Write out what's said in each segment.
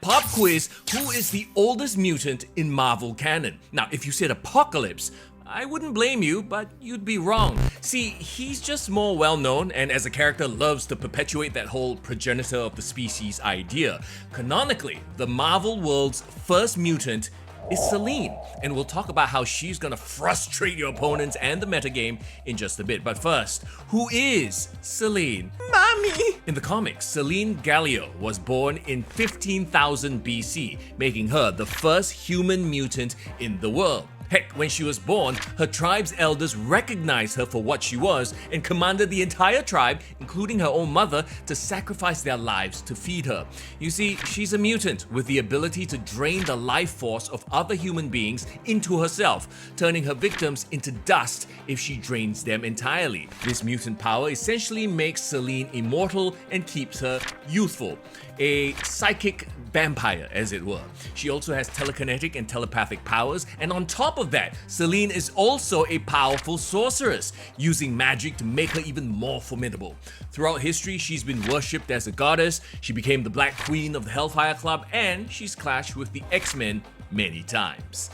Pop quiz, who is the oldest mutant in Marvel canon? Now, if you said Apocalypse, I wouldn't blame you, but you'd be wrong. See, he's just more well-known and as a character loves to perpetuate that whole progenitor of the species idea. Canonically, the Marvel world's first mutant is Selene, and we'll talk about how she's gonna frustrate your opponents and the metagame in just a bit. But first, who is Selene? Mommy! In the comics, Selene Gallio was born in 15,000 BC, making her the first human mutant in the world. Heck, when she was born, her tribe's elders recognized her for what she was and commanded the entire tribe, including her own mother, to sacrifice their lives to feed her. You see, she's a mutant with the ability to drain the life force of other human beings into herself, turning her victims into dust if she drains them entirely. This mutant power essentially makes Selene immortal and keeps her youthful. A psychic vampire, as it were. She also has telekinetic and telepathic powers, and on top of that, Selene is also a powerful sorceress, using magic to make her even more formidable. Throughout history, she's been worshipped as a goddess, she became the Black Queen of the Hellfire Club, and she's clashed with the X-Men many times.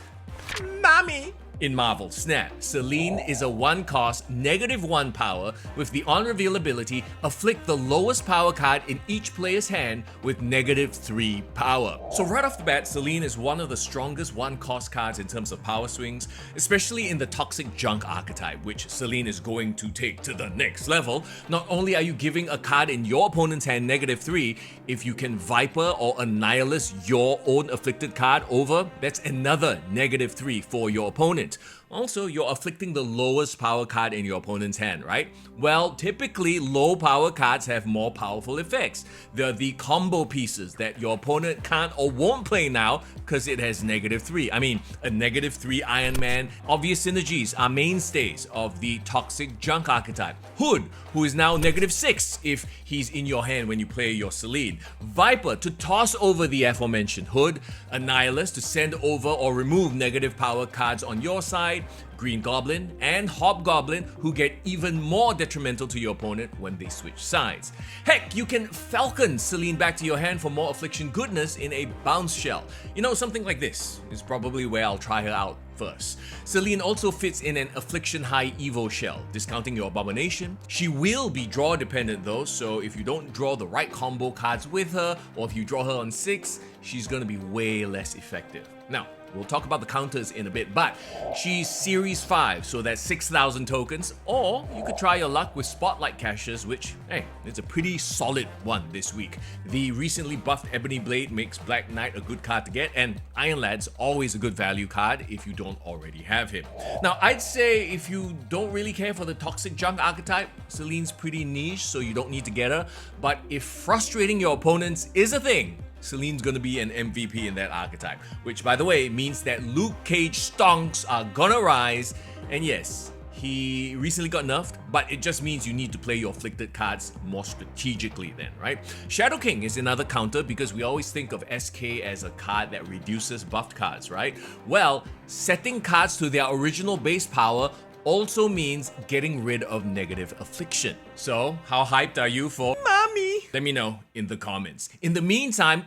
Mommy! In Marvel Snap, Selene is a one-cost, -1 power with the on-reveal ability afflict the lowest power card in each player's hand with -3 power. So right off the bat, Selene is one of the strongest one-cost cards in terms of power swings, especially in the Toxic Junk archetype, which Selene is going to take to the next level. Not only are you giving a card in your opponent's hand -3, if you can Viper or Annihilus your own afflicted card over, that's another -3 for your opponent. Also, you're afflicting the lowest power card in your opponent's hand, right? Well, typically low power cards have more powerful effects. They're the combo pieces that your opponent can't or won't play now because it has -3. I mean, a -3 Iron Man. Obvious synergies are mainstays of the Toxic Junk archetype. Hood, who is now -6 if he's in your hand when you play your Selene. Viper to toss over the aforementioned Hood. Annihilus to send over or remove negative power cards on your side. Green Goblin and Hobgoblin, who get even more detrimental to your opponent when they switch sides. Heck, you can Falcon Selene back to your hand for more affliction goodness in a bounce shell. You know, something like this is probably where I'll try her out first. Selene also fits in an Affliction High Evo shell, discounting your Abomination. She will be draw dependent though, so if you don't draw the right combo cards with her, or if you draw her on 6, she's gonna be way less effective. Now, we'll talk about the counters in a bit, but she's Series 5, so that's 6,000 tokens, or you could try your luck with Spotlight Caches, which, hey, it's a pretty solid one this week. The recently buffed Ebony Blade makes Black Knight a good card to get, and Iron Lad's always a good value card if you don't already have him. Now, I'd say if you don't really care for the Toxic Junk archetype, Selene's pretty niche, so you don't need to get her, but if frustrating your opponents is a thing, Selene's gonna be an MVP in that archetype, which by the way means that Luke Cage stonks are gonna rise, and yes, he recently got nerfed, but it just means you need to play your afflicted cards more strategically then, right? Shadow King is another counter because we always think of SK as a card that reduces buffed cards, right? Well, setting cards to their original base power also means getting rid of negative affliction. So, how hyped are you for Mommy? Let me know in the comments. In the meantime,